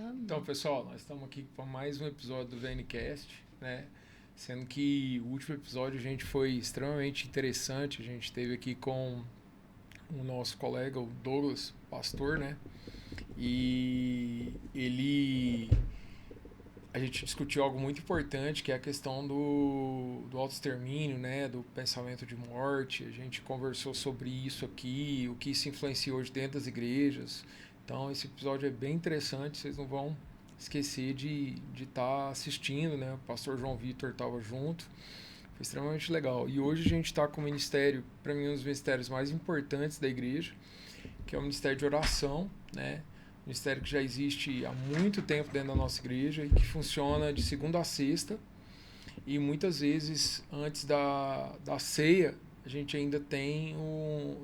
Amém. Então, pessoal, nós estamos aqui para mais um episódio do VNcast, né? Sendo que o último episódio, gente, foi extremamente interessante. A gente esteve aqui com o nosso colega, o Douglas, pastor, né? E a gente discutiu algo muito importante, que é a questão do autoextermínio, né? Do pensamento de morte. A gente conversou sobre isso aqui, o que isso influencia hoje dentro das igrejas. Então, esse episódio é bem interessante, vocês não vão esquecer de estar assistindo, né? O pastor João Vitor estava junto, foi extremamente legal. E hoje a gente está com o ministério, para mim, um dos ministérios mais importantes da igreja, que é o ministério de oração, né? Um ministério que já existe há muito tempo dentro da nossa igreja e que funciona de segunda a sexta. E muitas vezes, antes da ceia, a gente ainda tem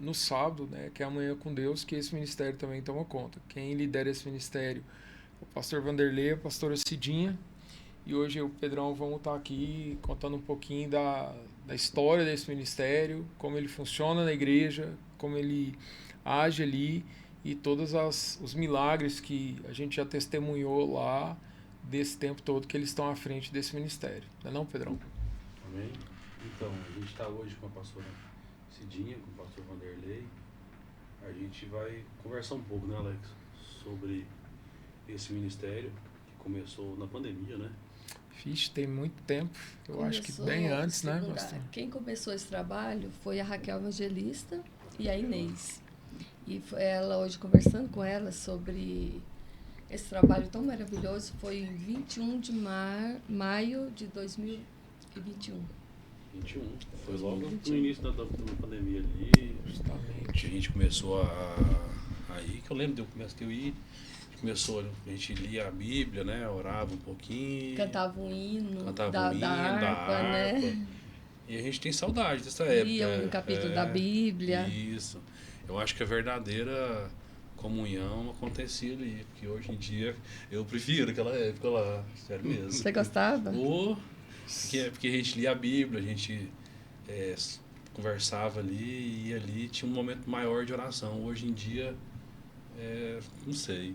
no sábado, né, que é Amanhã com Deus, que esse ministério também toma conta. Quem lidera esse ministério é o pastor Vanderlei, a pastora Cidinha. E hoje eu e o Pedrão vamos estar aqui contando um pouquinho da história desse ministério, como ele funciona na igreja, como ele age ali e todos os milagres que a gente já testemunhou lá desse tempo todo que eles estão à frente desse ministério. Não é não, Pedrão? Amém? Então, a gente está hoje com a pastora Cidinha, com o pastor Vanderlei. A gente vai conversar um pouco, né, Alex, sobre esse ministério que começou na pandemia, né? Vixe, tem muito tempo. Eu acho que bem antes, né, pastor? Quem começou esse trabalho foi a Raquel Evangelista e a Inês. E ela, hoje, conversando com ela sobre esse trabalho tão maravilhoso, foi em 21 de maio de 2021. 21. Foi logo no início da pandemia ali. Justamente. Que a gente começou aí, que eu lembro do começo que eu ia. A gente lia a Bíblia, né? Orava um pouquinho. Cantava um hino da harpa, né? E a gente tem saudade dessa época. Lia um capítulo da Bíblia. Isso. Eu acho que a verdadeira comunhão acontecia ali, porque hoje em dia eu prefiro aquela época lá, sério mesmo. Você gostava? Porque a gente lia a Bíblia, a gente conversava ali e ali tinha um momento maior de oração. Hoje em dia, não sei,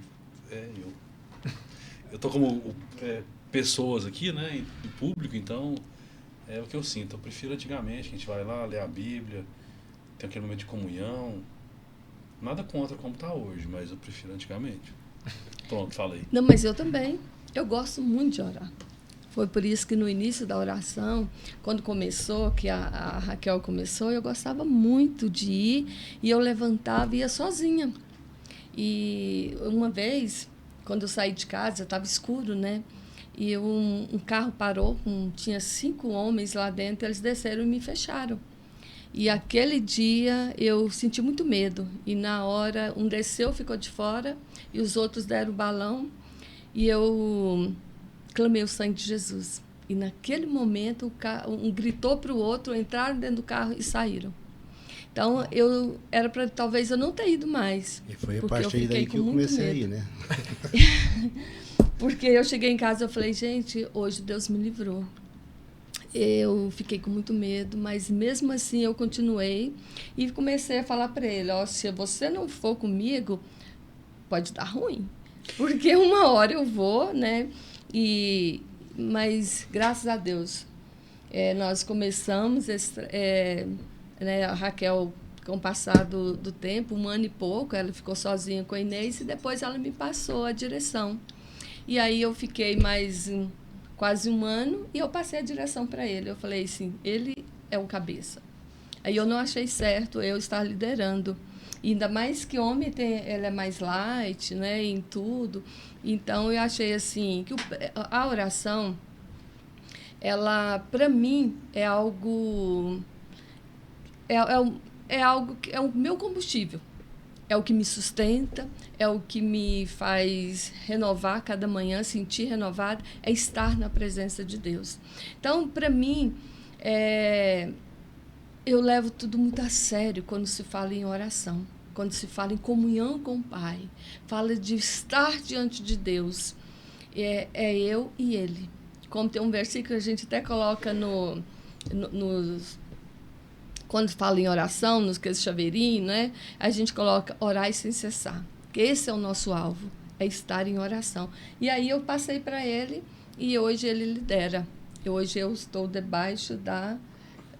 eu tô como pessoas aqui, né, do público, então é o que eu sinto. Eu prefiro antigamente, a gente vai lá, lê a Bíblia, tem aquele momento de comunhão. Nada contra como está hoje, mas eu prefiro antigamente. Pronto, falei. Não, mas eu também. Eu gosto muito de orar. Foi por isso que no início da oração, quando começou, que a Raquel começou, eu gostava muito de ir e eu levantava e ia sozinha. E uma vez, quando eu saí de casa, estava escuro, né? E um carro parou, tinha 5 homens lá dentro, eles desceram e me fecharam. E aquele dia eu senti muito medo. E na hora, um desceu, ficou de fora, e os outros deram o balão. E eu clamei o sangue de Jesus. E naquele momento, um gritou para o outro, entraram dentro do carro e saíram. Então, era para talvez eu não ter ido mais. E foi a partir daí que eu comecei a ir, né? Porque eu cheguei em casa e eu falei, gente, hoje Deus me livrou. Eu fiquei com muito medo, mas mesmo assim eu continuei e comecei a falar para ele, se você não for comigo, pode dar ruim, porque uma hora eu vou, né? Mas graças a Deus, nós começamos, né, a Raquel, com o passar do tempo, 1 ano e pouco, ela ficou sozinha com a Inês e depois ela me passou a direção. E aí eu fiquei mais quase 1 ano, e eu passei a direção para ele. Eu falei assim, ele é o cabeça. Aí eu não achei certo eu estar liderando. E ainda mais que homem, ele é mais light, né, em tudo. Então, eu achei assim, que a oração, ela, para mim, é algo... É algo que é o meu combustível. É o que me sustenta, é o que me faz renovar cada manhã, sentir renovado, é estar na presença de Deus. Então, para mim, eu levo tudo muito a sério quando se fala em oração, quando se fala em comunhão com o Pai, fala de estar diante de Deus. É eu e Ele. Como tem um versículo que a gente até coloca quando fala em oração, nos chaveirinhos, né? A gente coloca orai sem cessar. Porque esse é o nosso alvo. é estar em oração. E aí eu passei para ele e hoje ele lidera. Hoje eu estou debaixo da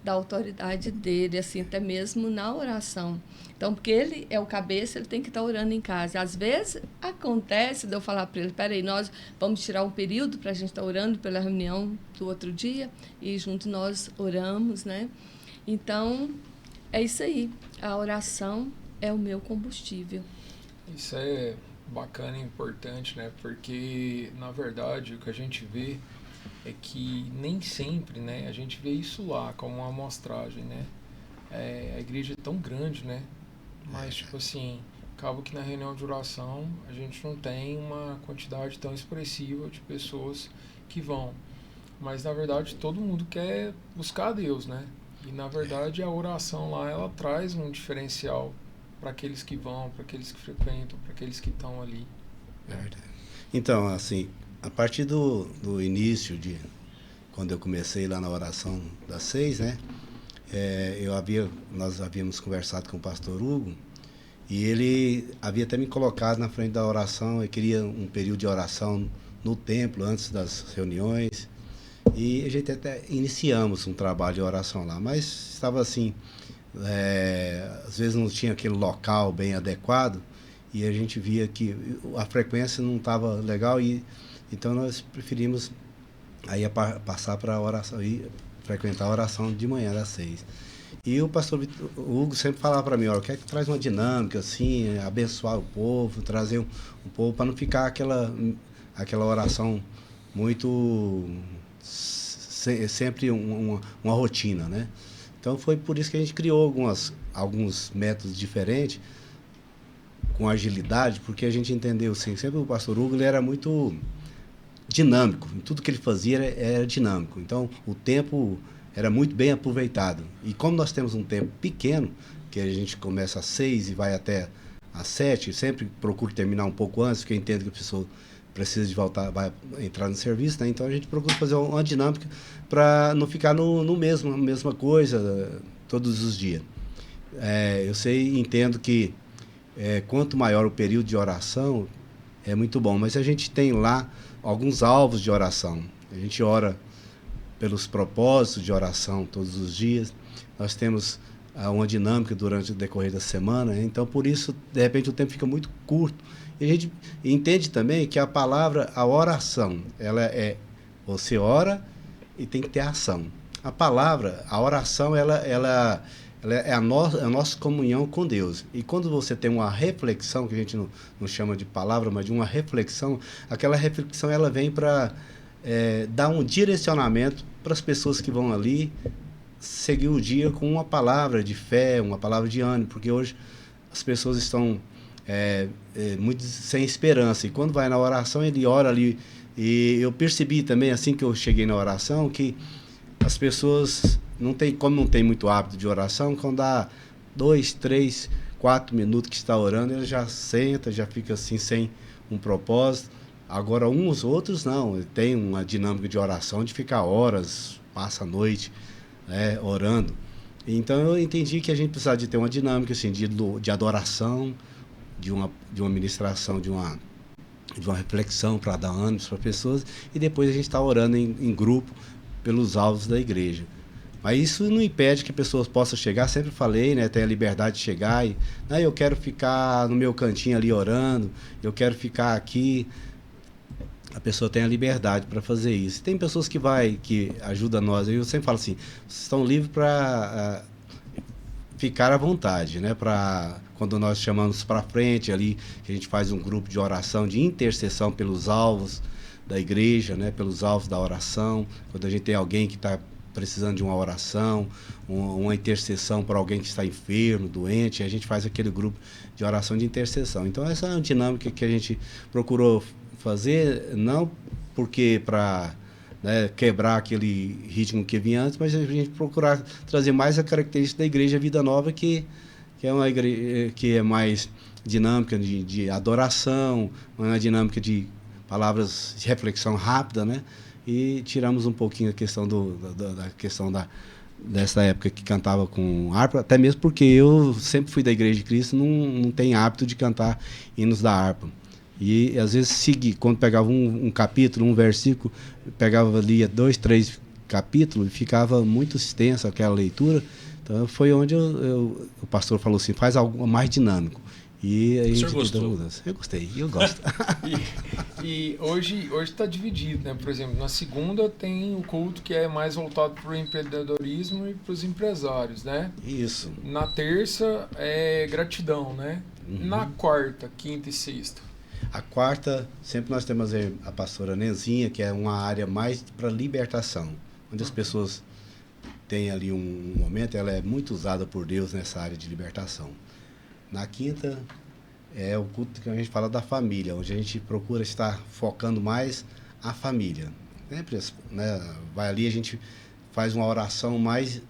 autoridade dele, assim, até mesmo na oração. Então, porque ele é o cabeça, ele tem que estar orando em casa. Às vezes, acontece de eu falar para ele, peraí, nós vamos tirar um período para a gente estar orando pela reunião do outro dia, e junto nós oramos, né? Então, é isso aí. A oração é o meu combustível. Isso é bacana e importante, né? Porque, na verdade, o que a gente vê é que nem sempre, né, a gente vê isso lá como uma amostragem, né? A igreja é tão grande, né? Mas, tipo assim, acaba que na reunião de oração a gente não tem uma quantidade tão expressiva de pessoas que vão. Mas, na verdade, todo mundo quer buscar a Deus, né? E, na verdade, a oração lá, ela traz um diferencial para aqueles que vão, para aqueles que frequentam, para aqueles que estão ali. É verdade. Então, assim, a partir do início, quando eu comecei lá na oração das 6, né? Nós havíamos conversado com o pastor Hugo e ele havia até me colocado na frente da oração. Eu queria um período de oração no templo antes das reuniões e a gente até iniciamos um trabalho de oração lá, mas estava assim, às vezes não tinha aquele local bem adequado e a gente via que a frequência não estava legal, e então nós preferimos aí passar para a oração e frequentar a oração de manhã às 6. E o pastor Hugo sempre falava para mim, olha, quer que traz uma dinâmica assim, abençoar o povo, trazer um povo para não ficar aquela oração muito sempre uma rotina, né? Então foi por isso que a gente criou alguns métodos diferentes, com agilidade, porque a gente entendeu assim, sempre o pastor Hugo ele era muito dinâmico, tudo que ele fazia era dinâmico, então o tempo era muito bem aproveitado. E como nós temos um tempo pequeno, que a gente começa às 6 e vai até às 7, sempre procuro terminar um pouco antes, porque eu entendo que a pessoa precisa de voltar, vai entrar no serviço, né? Então a gente procura fazer uma dinâmica para não ficar no mesma coisa todos os dias. Eu entendo que quanto maior o período de oração, é muito bom, mas a gente tem lá alguns alvos de oração. A gente ora pelos propósitos de oração todos os dias. Nós temos uma dinâmica durante o decorrer da semana, então por isso, de repente, o tempo fica muito curto. E a gente entende também que a oração, ela você ora e tem que ter ação. A oração, ela é a nossa comunhão com Deus. E quando você tem uma reflexão, que a gente não chama de palavra, mas de uma reflexão, aquela reflexão ela vem para dar um direcionamento para as pessoas que vão ali seguir o dia com uma palavra de fé, uma palavra de ânimo, porque hoje as pessoas estão muito sem esperança. E quando vai na oração, ele ora ali. E eu percebi também, assim que eu cheguei na oração, que as pessoas não tem muito hábito de oração, quando dá 2, 3, 4 minutos que está orando, ele já senta, já fica assim sem um propósito. Agora uns outros não, tem uma dinâmica de oração de ficar horas, passa a noite orando. Então eu entendi que a gente precisava de ter uma dinâmica assim, de adoração, de uma ministração, de uma reflexão para dar ânimo para as pessoas, e depois a gente está orando em grupo pelos alvos da igreja. Mas isso não impede que pessoas possam chegar, sempre falei, né, tem a liberdade de chegar e eu quero ficar no meu cantinho ali orando, eu quero ficar aqui. A pessoa tem a liberdade para fazer isso. Tem pessoas que ajudam nós. Eu sempre falo assim, vocês estão livres para ficar à vontade, né? Quando nós chamamos para frente ali, que a gente faz um grupo de oração, de intercessão pelos alvos da igreja, né? Pelos alvos da oração. Quando a gente tem alguém que está precisando de uma oração, uma intercessão para alguém que está enfermo, doente, a gente faz aquele grupo de oração de intercessão. Então essa é uma dinâmica que a gente procurou fazer, não porque para quebrar aquele ritmo que vinha antes, mas a gente procurar trazer mais a característica da Igreja Vida Nova, que é uma igreja que é mais dinâmica de adoração, uma dinâmica de palavras de reflexão rápida, né? E tiramos um pouquinho a questão dessa época que cantava com harpa, até mesmo porque eu sempre fui da Igreja de Cristo, não tenho hábito de cantar hinos da harpa. E às vezes quando pegava um capítulo, um versículo, pegava ali 2, 3 capítulos e ficava muito extensa aquela leitura. Então foi onde o pastor falou assim, faz algo mais dinâmico. E aí o senhor gostou? Eu gostei, eu gosto. E hoje está dividido, né? Por exemplo, na segunda tem o culto que é mais voltado para o empreendedorismo e para os empresários, né? Isso. Na terça é gratidão, né? Uhum. Na quarta, quinta e sexta. A quarta, sempre nós temos a pastora Nenzinha, que é uma área mais para libertação, onde as pessoas têm ali um momento, ela é muito usada por Deus nessa área de libertação. Na quinta é o culto que a gente fala da família, onde a gente procura estar focando mais a família. Sempre, né, vai ali, a gente faz uma oração mais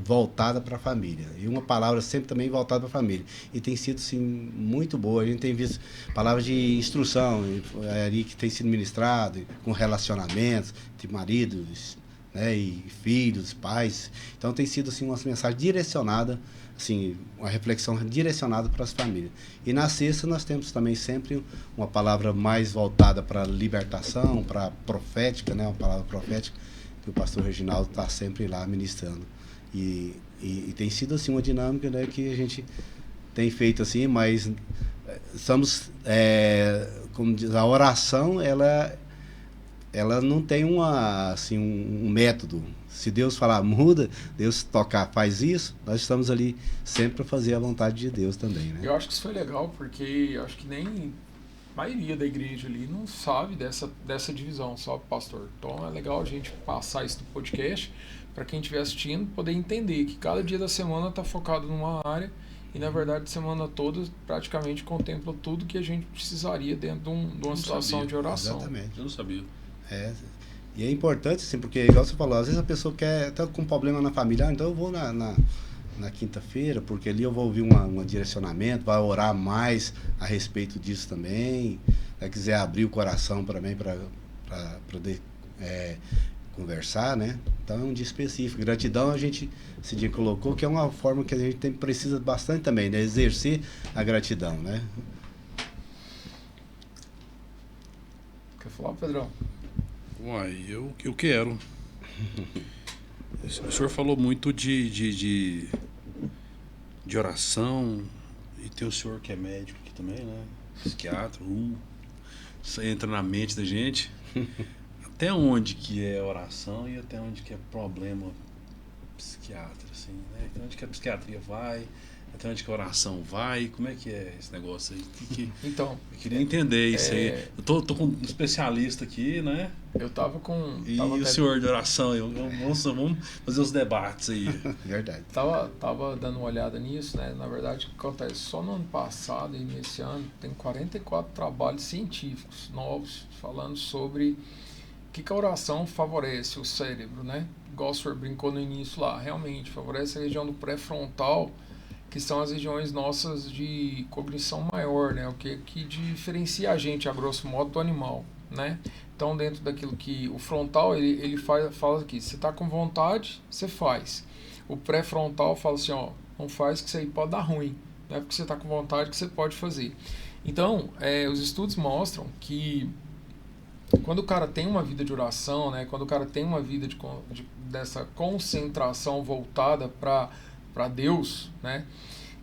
voltada para a família. E uma palavra sempre também voltada para a família. E tem sido, sim, muito boa. A gente tem visto palavras de instrução ali que tem sido ministrado, com relacionamentos entre maridos, né, e filhos, pais. Então tem sido assim, uma mensagem direcionada, assim, uma reflexão direcionada para as famílias. E na sexta nós temos também sempre uma palavra mais voltada para a libertação, para a profética, né, uma palavra profética, que o pastor Reginaldo está sempre lá ministrando. E tem sido assim uma dinâmica, né, que a gente tem feito assim, mas estamos, como diz, a oração, ela não tem um método. Se Deus falar muda, Deus tocar faz isso, nós estamos ali sempre para fazer a vontade de Deus também, né? Eu acho que isso foi legal, porque eu acho que nem a maioria da igreja ali não sabe dessa divisão, sabe, pastor? Então é legal a gente passar isso no podcast para quem estiver assistindo poder entender que cada dia da semana está focado numa área e, na verdade, a semana toda praticamente contempla tudo que a gente precisaria dentro de uma situação de oração. Exatamente. Eu não sabia. E é importante, assim, porque, igual você falou, às vezes a pessoa tá com um problema na família, então eu vou na quinta-feira, porque ali eu vou ouvir um direcionamento, vai orar mais a respeito disso também, se quiser abrir o coração também para poder conversar, né? Então é um dia específico. Gratidão, esse dia colocou, que é uma forma que a gente precisa bastante também, né? Exercer a gratidão, né? Quer falar, Pedrão? Uai, eu quero. O senhor falou muito de oração, e tem o senhor que é médico aqui também, né? Psiquiatra, isso aí entra na mente da gente. Até onde que é oração e até onde que é problema psiquiatra, assim, né? Até onde que a psiquiatria vai, até onde que a oração vai, como é que é esse negócio aí? Então, eu queria entender isso aí. Eu tô com um especialista aqui, né? Eu tava com... E o senhor de oração, vamos fazer os debates aí. Verdade. Tava dando uma olhada nisso, né? Na verdade, o que acontece? Só no ano passado e nesse ano tem 44 trabalhos científicos novos falando sobre o que a oração favorece o cérebro, né? Igual o senhor brincou no início lá, realmente favorece a região do pré-frontal, que são as regiões nossas de cognição maior, né? O que diferencia a gente, a grosso modo, do animal, né? Então, dentro daquilo que o frontal, ele fala aqui, você está com vontade, você faz. O pré-frontal fala assim, ó, não faz que isso aí pode dar ruim, não é porque você está com vontade que você pode fazer. Então, os estudos mostram que quando o cara tem uma vida de oração, né, quando o cara tem uma vida dessa concentração voltada para Deus, né,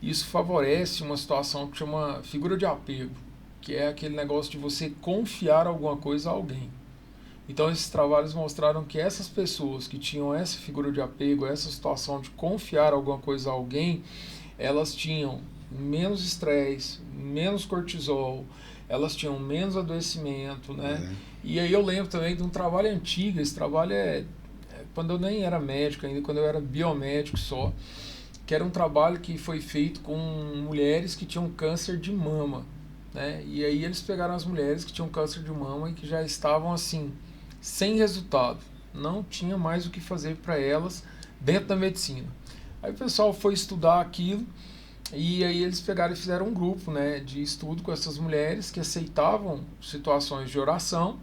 isso favorece uma situação que chama figura de apego, que é aquele negócio de você confiar alguma coisa a alguém. Então esses trabalhos mostraram que essas pessoas que tinham essa figura de apego, essa situação de confiar alguma coisa a alguém, elas tinham menos estresse, menos cortisol, elas tinham menos adoecimento, né? E aí eu lembro também de um trabalho antigo, esse trabalho quando eu nem era médico ainda, quando eu era biomédico só, que era um trabalho que foi feito com mulheres que tinham câncer de mama, né? E aí eles pegaram as mulheres que tinham câncer de mama e que já estavam assim, sem resultado, não tinha mais o que fazer para elas dentro da medicina. Aí o pessoal foi estudar aquilo e aí eles pegaram e fizeram um grupo, né, de estudo com essas mulheres que aceitavam situações de oração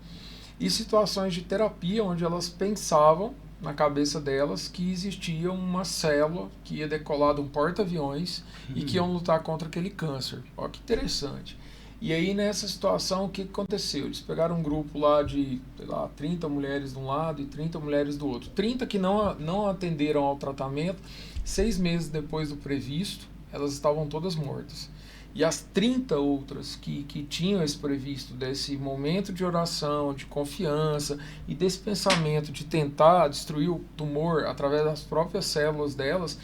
e situações de terapia onde elas pensavam na cabeça delas que existia uma célula que ia decolar de um porta-aviões e que iam lutar contra aquele câncer. Olha que interessante. E aí, nessa situação, o que aconteceu? Eles pegaram um grupo lá de, sei lá, 30 mulheres de um lado e 30 mulheres do outro. 30 que não atenderam ao tratamento, 6 meses depois do previsto, elas estavam todas mortas. E as 30 outras que tinham esse previsto, desse momento de oração, de confiança e desse pensamento de tentar destruir o tumor através das próprias células delas,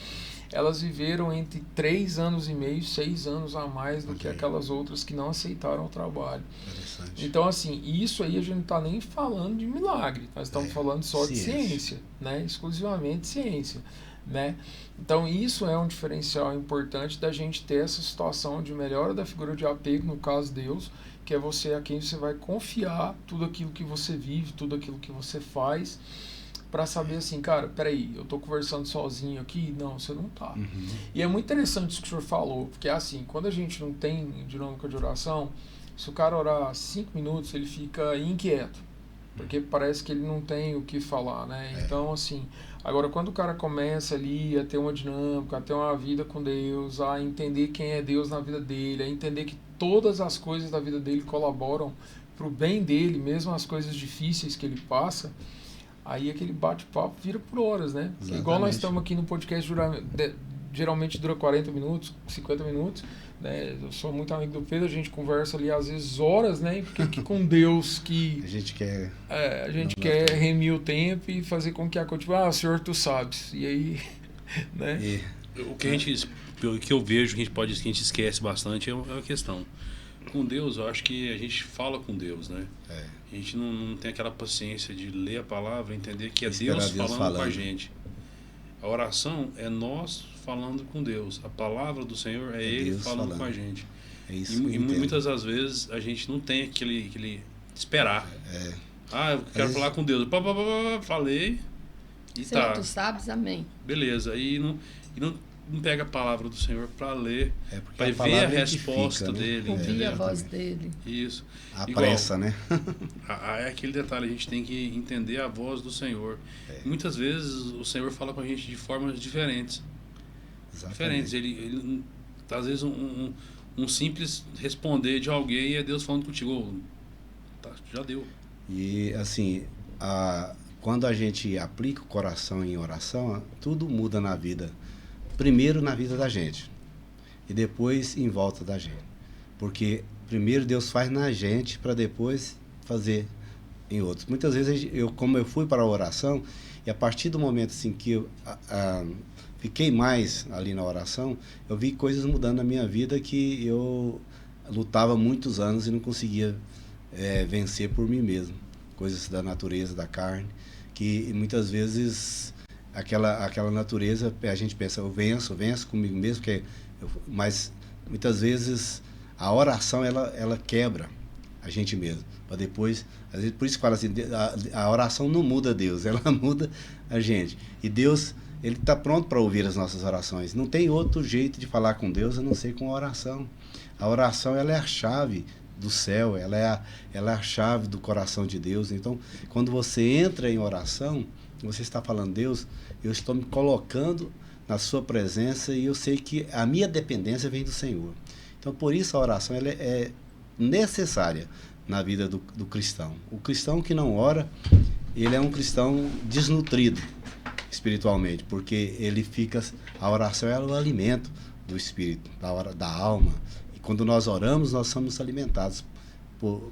elas viveram entre 3 anos e meio, 6 anos a mais do que aquelas outras que não aceitaram o trabalho. Então, assim, isso aí a gente não está nem falando de milagre, nós estamos falando só de ciência, né? Exclusivamente ciência. Né? Então isso é um diferencial importante da gente ter essa situação de melhora da figura de apego, no caso Deus, que é você a quem você vai confiar tudo aquilo que você vive, tudo aquilo que você faz, para saber assim, cara, peraí, eu estou conversando sozinho aqui? Não, você não está. E é muito interessante isso que o senhor falou, porque assim, quando a gente não tem dinâmica de oração, se o cara orar 5 minutos, ele fica inquieto, porque parece que ele não tem o que falar, né? Então, assim, agora quando o cara começa ali a ter uma dinâmica, a ter uma vida com Deus, a entender quem é Deus na vida dele, a entender que todas as coisas da vida dele colaboram para o bem dele, mesmo as coisas difíceis que ele passa, aí aquele bate-papo vira por horas, né? Igual nós estamos aqui no podcast, geralmente dura 40 minutos, 50 minutos, né? Eu sou muito amigo do Pedro, a gente conversa ali às vezes horas, né? Porque aqui com Deus que a gente quer remir o tempo e fazer com que a coisa, Senhor, tu sabes. E aí, né? O que eu vejo que a gente esquece bastante é a questão. Com Deus, eu acho que a gente fala com Deus, né? A gente não tem aquela paciência de ler a palavra, entender que é Deus falando com a gente. A oração é nós falando com Deus. A palavra do Senhor é Ele falando com a gente. É isso e muitas das vezes a gente não tem aquele esperar. Eu quero falar com Deus. Falei e Senhor, tu sabes, amém. Beleza. E não pega a palavra do Senhor para ler, para ver a resposta dele. Ouvir a voz dele. Isso. A pressa, né? É aquele detalhe, a gente tem que entender a voz do Senhor. Muitas vezes o Senhor fala com a gente de formas diferentes. Diferentes. Ele às vezes um simples responder de alguém é Deus falando contigo. Já deu. E assim, quando a gente aplica o coração em oração, tudo muda na vida. Primeiro na vida da gente e depois em volta da gente. Porque primeiro Deus faz na gente para depois fazer em outros. Muitas vezes como eu fui para a oração, e a partir do momento assim que eu fiquei mais ali na oração, eu vi coisas mudando na minha vida que eu lutava muitos anos e não conseguia vencer por mim mesmo. Coisas da natureza, da carne, que muitas vezes aquela natureza, a gente pensa, eu venço comigo mesmo, mas muitas vezes a oração ela quebra a gente mesmo, para depois, às vezes, por isso que fala assim, a oração não muda Deus, ela muda a gente, e Deus, Ele está pronto para ouvir as nossas orações, não tem outro jeito de falar com Deus a não ser com a oração. A oração, ela é a chave do céu, ela é a chave do coração de Deus. Então, quando você entra em oração, você está falando, Deus, eu estou me colocando na sua presença e eu sei que a minha dependência vem do Senhor. Então, por isso a oração ela é necessária na vida do cristão. O cristão que não ora, ele é um cristão desnutrido espiritualmente, porque a oração é o alimento do espírito, da alma. E quando nós oramos, nós somos alimentados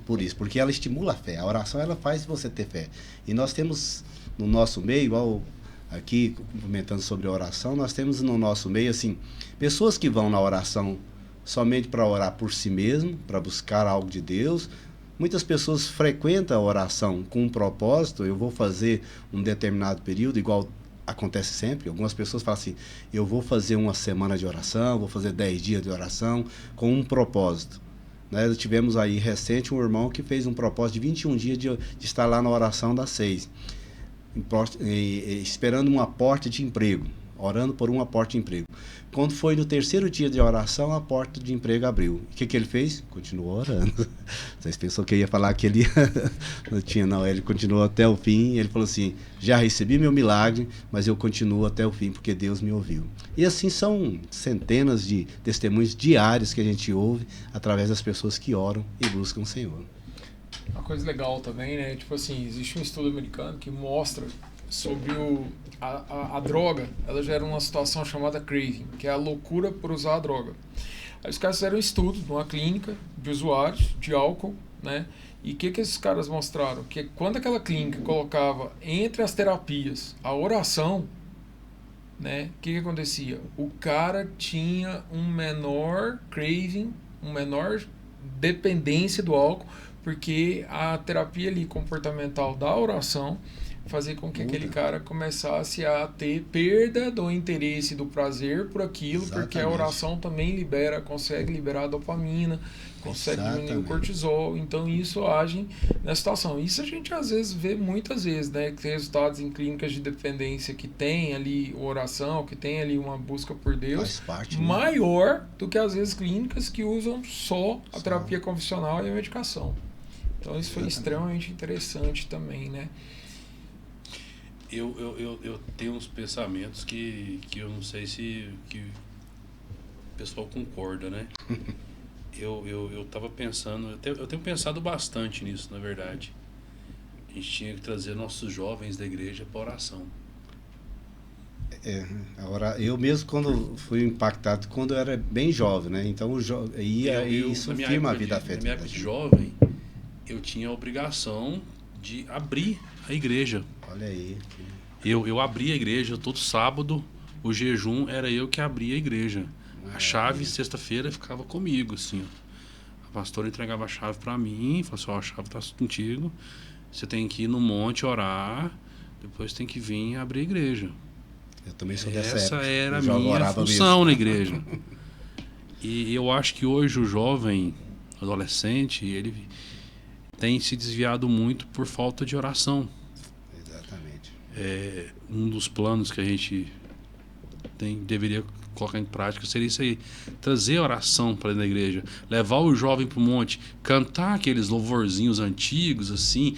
por isso, porque ela estimula a fé. A oração ela faz você ter fé. E nós temos no nosso meio, igual aqui comentando sobre a oração, nós temos no nosso meio assim, pessoas que vão na oração somente para orar por si mesmo, para buscar algo de Deus. Muitas pessoas frequentam a oração com um propósito, eu vou fazer um determinado período, igual acontece sempre. Algumas pessoas falam assim, eu vou fazer uma semana de oração, vou fazer 10 dias de oração, com um propósito. Nós tivemos aí recente um irmão que fez um propósito de 21 dias de estar lá na oração das 6, esperando um aporte de emprego. orando por uma porta de emprego. Quando foi no terceiro dia de oração, a porta de emprego abriu. O que ele fez? Continuou orando. Vocês pensam que eu ia falar que ele não tinha, não. Ele continuou até o fim. Ele falou assim, já recebi meu milagre, mas eu continuo até o fim, porque Deus me ouviu. E assim são centenas de testemunhos diários que a gente ouve através das pessoas que oram e buscam o Senhor. Uma coisa legal também, né? Tipo assim, existe um estudo americano que mostra sobre a droga. Ela gera uma situação chamada craving, que é a loucura por usar a droga. Aí os caras fizeram um estudo numa clínica de usuários de álcool, né? E o que esses caras mostraram? Que quando aquela clínica colocava entre as terapias a oração, né? O que acontecia? O cara tinha um menor craving, um menor dependência do álcool, porque a terapia ali comportamental da oração fazia com que aquele cara começasse a ter perda do interesse, do prazer por aquilo, porque a oração também consegue liberar a dopamina, consegue diminuir o cortisol, então isso age na situação. Isso a gente às vezes vê muitas vezes, né, que tem resultados em clínicas de dependência que tem ali oração, que tem ali uma busca por Deus, maior do que às vezes clínicas que usam só a terapia convencional e a medicação. Então isso foi extremamente interessante também, né? Eu tenho uns pensamentos que eu não sei se que o pessoal concorda, né? Eu tava pensando, eu tenho pensado bastante nisso, na verdade. A gente tinha que trazer nossos jovens da igreja para oração. Eu mesmo quando fui impactado quando eu era bem jovem, né? Então isso firma a vida afetiva. Na minha época de jovem, eu tinha a obrigação de abrir a igreja. Olha aí. Eu abria a igreja todo sábado, o jejum era eu que abria a igreja. A chave, sexta-feira, ficava comigo, assim. A pastora entregava a chave para mim, falou assim, a chave tá contigo, você tem que ir no monte orar, depois tem que vir abrir a igreja. Eu também sou dessa época. Essa era a minha função na igreja. E eu acho que hoje o jovem, adolescente, ele tem se desviado muito por falta de oração. Exatamente. Um dos planos que a gente deveria colocar em prática seria isso aí, trazer oração para dentro da igreja, levar o jovem para o monte, cantar aqueles louvorzinhos antigos, assim,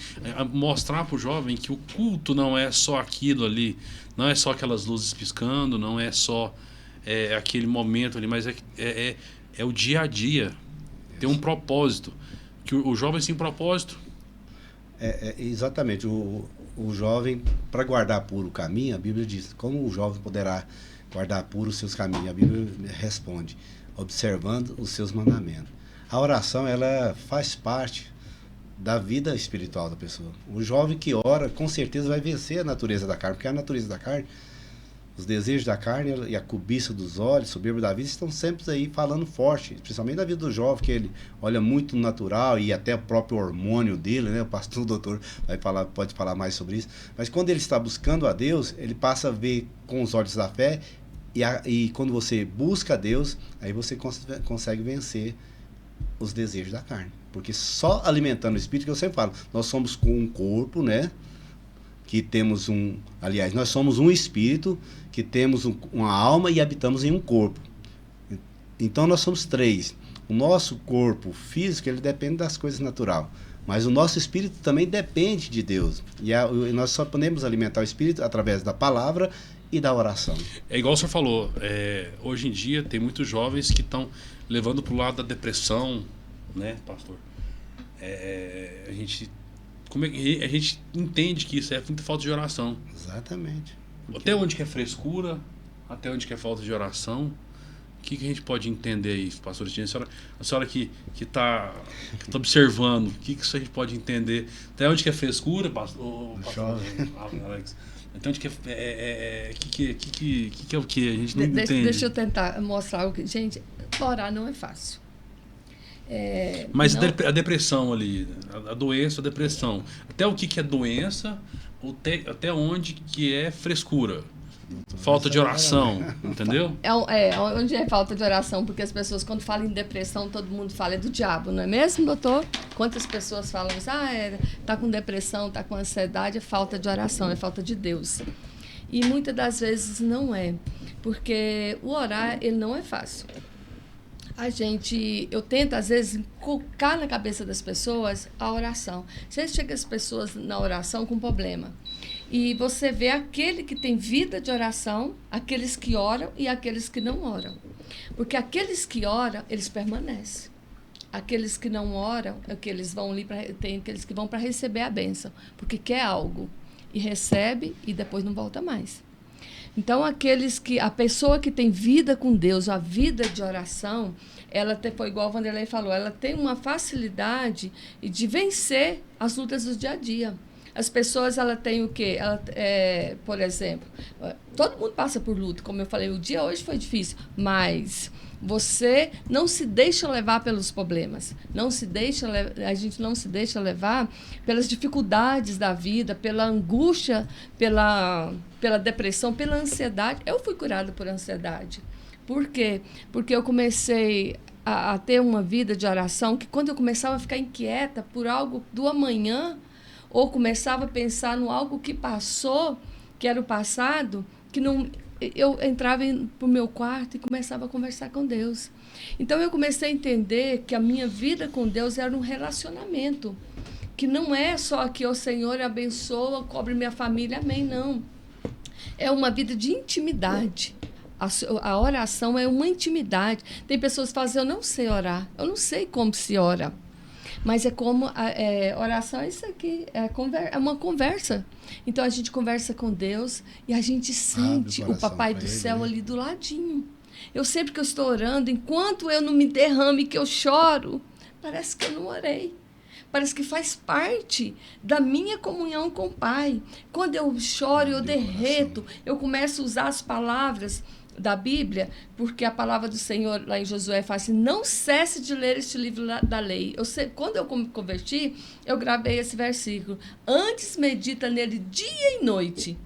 mostrar para o jovem que o culto não é só aquilo ali, não é só aquelas luzes piscando, não é só aquele momento ali, mas é o dia a dia, tem um propósito, que o jovem sem propósito. Exatamente, o jovem, para guardar puro o caminho, a Bíblia diz, como o jovem poderá guardar puro os seus caminhos? A Bíblia responde, observando os seus mandamentos. A oração, ela faz parte da vida espiritual da pessoa. O jovem que ora, com certeza vai vencer a natureza da carne, porque a natureza da carne, os desejos da carne e a cobiça dos olhos, soberba da vida, estão sempre aí falando forte, principalmente na vida do jovem, que ele olha muito natural e até o próprio hormônio dele, né? O pastor, o doutor, pode falar mais sobre isso. Mas quando ele está buscando a Deus, ele passa a ver com os olhos da fé e quando você busca a Deus, aí você consegue vencer os desejos da carne. Porque só alimentando o espírito, que eu sempre falo, nós somos com um corpo, né? Que temos nós somos um espírito, que temos uma alma e habitamos em um corpo. Então nós somos três. O nosso corpo físico, ele depende das coisas naturais. Mas o nosso espírito também depende de Deus. E nós só podemos alimentar o espírito através da palavra e da oração. É igual o senhor falou, hoje em dia tem muitos jovens que estão levando para o lado da depressão, né, pastor? A gente entende que isso é muita falta de oração. Exatamente. Até onde que é frescura, até onde que é falta de oração. O que a gente pode entender aí, pastor? A senhora que está observando, o que a gente pode entender? Até onde que é frescura, pastor Alex? Então, onde que é o que? A gente não entende. Deixa eu tentar mostrar o que... Gente, orar não é fácil. Mas não... a depressão ali, a doença, a depressão, até o que é doença, até onde que é frescura, falta de oração, entendeu? Onde é falta de oração, porque as pessoas quando falam em depressão, todo mundo fala do diabo, não é mesmo, doutor? Quantas pessoas falam isso? Tá com depressão, tá com ansiedade, é falta de oração, é falta de Deus. E muitas das vezes não é, porque o orar, ele não é fácil. Eu tento, às vezes, colocar na cabeça das pessoas a oração. Você chega as pessoas na oração com problema. E você vê aquele que tem vida de oração, aqueles que oram e aqueles que não oram. Porque aqueles que oram, eles permanecem. Aqueles que não oram, aqueles vão ali tem aqueles que vão para receber a bênção, porque quer algo e recebe e depois não volta mais. Então, a pessoa que tem vida com Deus, a vida de oração, foi igual o Vanderlei falou, ela tem uma facilidade de vencer as lutas do dia a dia. As pessoas, ela tem o quê? Por exemplo, todo mundo passa por luta, como eu falei, o dia hoje foi difícil, mas você não se deixa levar pelos problemas, a gente não se deixa levar pelas dificuldades da vida, pela angústia, pela depressão, pela ansiedade. Eu fui curada por ansiedade. Por quê? Porque eu comecei a ter uma vida de oração que quando eu começava a ficar inquieta por algo do amanhã, ou começava a pensar no algo que passou, que era o passado, que não... Eu entrava para o meu quarto e começava a conversar com Deus. Então, eu comecei a entender que a minha vida com Deus era um relacionamento, que não é só que o Senhor abençoa, cobre minha família, amém, não. É uma vida de intimidade. A oração é uma intimidade. Tem pessoas que falam assim, eu não sei orar, eu não sei como se ora. Mas é como oração é isso aqui, é uma conversa. Então a gente conversa com Deus e a gente sente o Papai do Céu ali do ladinho. Eu sempre que eu estou orando, enquanto eu não me derrame, que eu choro, parece que eu não orei. Parece que faz parte da minha comunhão com o Pai. Quando eu choro, eu derreto, eu começo a usar as palavras da Bíblia, porque a palavra do Senhor lá em Josué fala assim, não cesse de ler este livro da lei. Quando eu me converti, eu gravei esse versículo. Antes medita nele dia e noite.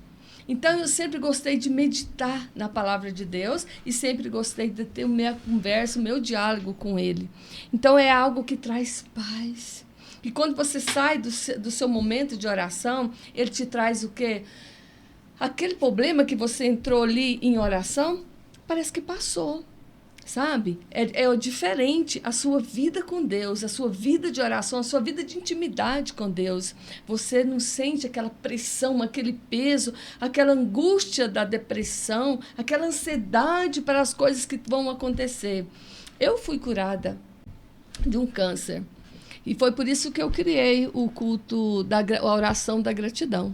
Então, eu sempre gostei de meditar na palavra de Deus e sempre gostei de ter minha conversa, o meu diálogo com Ele. Então, é algo que traz paz. E quando você sai do seu momento de oração, Ele te traz o quê? Aquele problema que você entrou ali em oração, parece que passou, sabe? É diferente a sua vida com Deus, a sua vida de oração, a sua vida de intimidade com Deus. Você não sente aquela pressão, aquele peso, aquela angústia da depressão, aquela ansiedade para as coisas que vão acontecer. Eu fui curada de um câncer. E foi por isso que eu criei o culto, a oração da gratidão.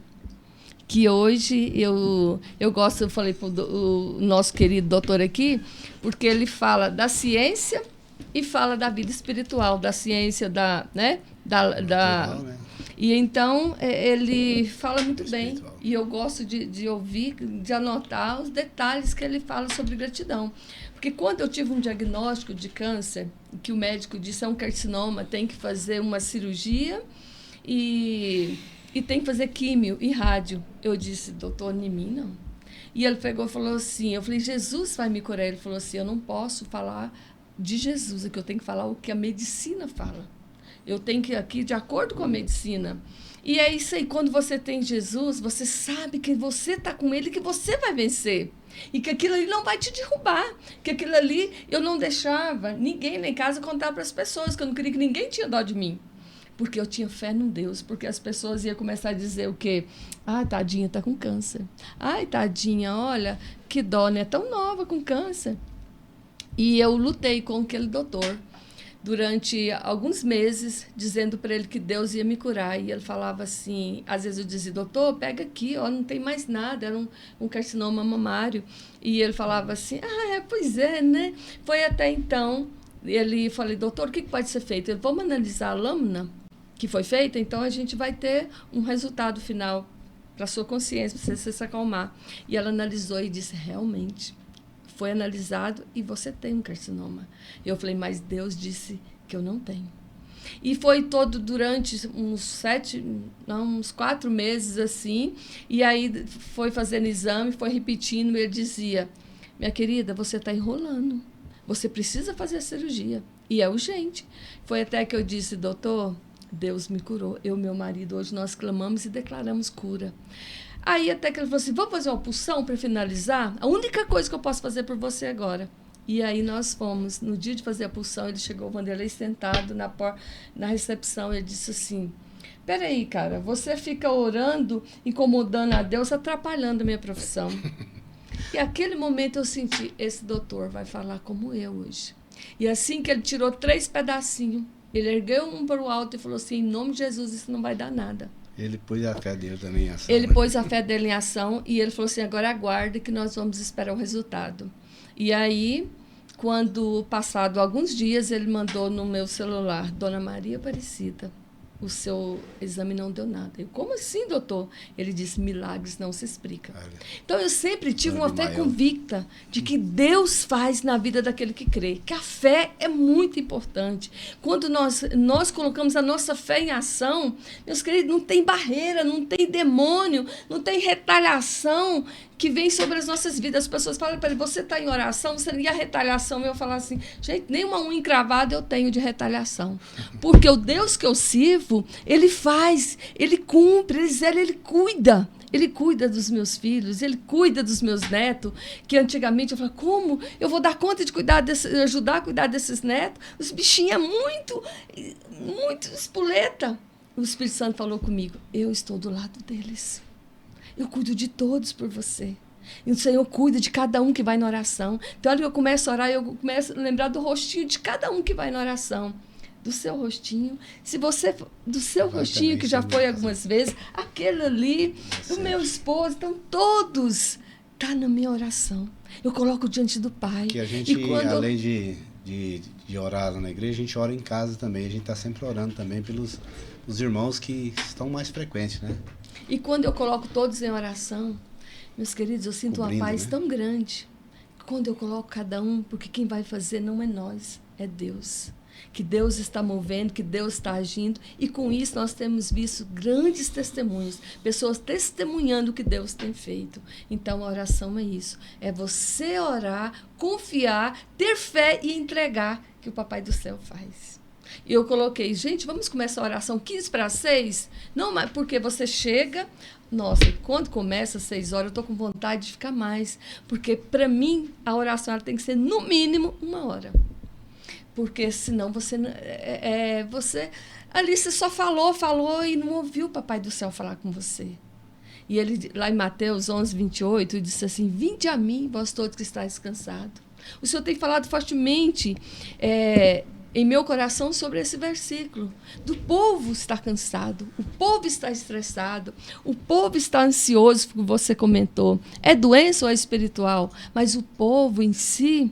Que hoje eu gosto, eu falei para o nosso querido doutor aqui, porque ele fala da ciência e fala da vida espiritual, da ciência, né? E então ele fala muito bem. E eu gosto de ouvir, de anotar os detalhes que ele fala sobre gratidão. Porque quando eu tive um diagnóstico de câncer, que o médico disse é um carcinoma, tem que fazer uma cirurgia e tem que fazer químio e rádio. Eu disse, doutor, em mim não. E ele pegou e falou assim, eu falei, Jesus vai me curar. Ele falou assim, eu não posso falar de Jesus, é que eu tenho que falar o que a medicina fala. Eu tenho que ir aqui de acordo com a medicina. E é isso aí, quando você tem Jesus, você sabe que você está com Ele, que você vai vencer. E que aquilo ali não vai te derrubar. Que aquilo ali, eu não deixava ninguém lá em casa contar para as pessoas, que eu não queria que ninguém tinha dó de mim. Porque eu tinha fé num Deus, porque as pessoas iam começar a dizer o quê? Ah, tadinha, está com câncer. Ai, tadinha, olha, que dó, né? Tão nova com câncer. E eu lutei com aquele doutor durante alguns meses, dizendo para ele que Deus ia me curar. E ele falava assim, às vezes eu dizia, doutor, pega aqui, ó, não tem mais nada, era um carcinoma mamário. E ele falava assim, pois é, né? Foi até então, ele falei, doutor, o que pode ser feito? Ele, vamos analisar a lâmina que foi feita, então a gente vai ter um resultado final para a sua consciência, para você se acalmar. E ela analisou e disse, realmente, foi analisado e você tem um carcinoma. Eu falei, mas Deus disse que eu não tenho. E foi todo durante uns 4 meses assim, e aí foi fazendo exame, foi repetindo, e ele dizia, minha querida, você está enrolando, você precisa fazer a cirurgia, e é urgente. Foi até que eu disse, doutor, Deus me curou, eu e meu marido, hoje nós clamamos e declaramos cura. Aí até que ele falou assim, vamos fazer uma pulsão para finalizar? A única coisa que eu posso fazer por você agora. E aí nós fomos, no dia de fazer a pulsão, ele chegou, o Vanderlei sentado na recepção, ele disse assim, peraí, cara, você fica orando, incomodando a Deus, atrapalhando a minha profissão. E naquele momento eu senti, esse doutor vai falar como eu hoje. E assim que ele tirou 3 pedacinhos, ele ergueu um para o alto e falou assim, em nome de Jesus, isso não vai dar nada. Ele pôs a fé dele também em ação. Ele pôs a fé dele em ação e ele falou assim, agora aguarde que nós vamos esperar o resultado. E aí, quando passado alguns dias, ele mandou no meu celular, Dona Maria Aparecida, o seu exame não deu nada. Eu, como assim, doutor? Ele disse, milagres não se explicam. Então, eu sempre tive uma fé convicta de que Deus faz na vida daquele que crê. Que a fé é muito importante. Quando nós colocamos a nossa fé em ação, meus queridos, não tem barreira, não tem demônio, não tem retaliação que vem sobre as nossas vidas. As pessoas falam para ele, você está em oração, você e a retaliação? Eu falo assim, gente, nem uma unha encravada eu tenho de retaliação. Porque o Deus que eu sirvo, ele faz, ele cumpre, ele cuida. Ele cuida dos meus filhos, ele cuida dos meus netos, que antigamente eu falava, como eu vou dar conta de ajudar a cuidar desses netos? Os bichinhos é muito espoleta. O Espírito Santo falou comigo, eu estou do lado deles. Eu cuido de todos por você. E o Senhor cuida de cada um que vai na oração. Então, quando eu começo a orar, eu começo a lembrar do rostinho de cada um que vai na oração. Do seu rostinho. Se você, do seu rostinho, que já foi algumas vezes, aquele ali, do meu esposo. Então, todos estão na minha oração. Eu coloco diante do Pai. Que a gente, além de orar na igreja, a gente ora em casa também. A gente está sempre orando também pelos os irmãos que estão mais frequentes, né? E quando eu coloco todos em oração, meus queridos, eu sinto uma paz tão grande. Quando eu coloco cada um, porque quem vai fazer não é nós, é Deus. Que Deus está movendo, que Deus está agindo. E com isso nós temos visto grandes testemunhos. Pessoas testemunhando o que Deus tem feito. Então a oração é isso. É você orar, confiar, ter fé e entregar que o Papai do Céu faz. E eu coloquei, gente, vamos começar a oração 15 para 6? Não, mas porque você chega... Nossa, quando começa às 6 horas, eu estou com vontade de ficar mais. Porque, para mim, a oração ela tem que ser, no mínimo, 1 hora. Porque, senão, você ali você só falou e não ouviu o Papai do Céu falar com você. E ele, lá em Mateus 11, 28, disse assim, vinde a mim, vós todos que estáis cansados. O Senhor tem falado fortemente... em meu coração sobre esse versículo. Do povo está cansado, o povo está estressado, o povo está ansioso, como você comentou. É doença ou é espiritual? Mas o povo em si,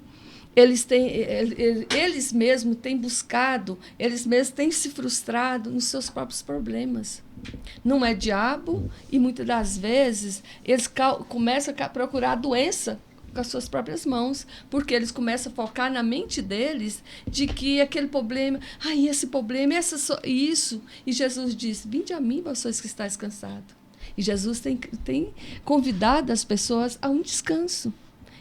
eles mesmos têm buscado, eles mesmos têm se frustrado nos seus próprios problemas. Não é diabo e muitas das vezes eles começam a procurar doença com as suas próprias mãos, porque eles começam a focar na mente deles de que aquele problema, esse problema, isso. E Jesus disse, vinde a mim, vocês que estáis cansados. E Jesus tem convidado as pessoas a um descanso.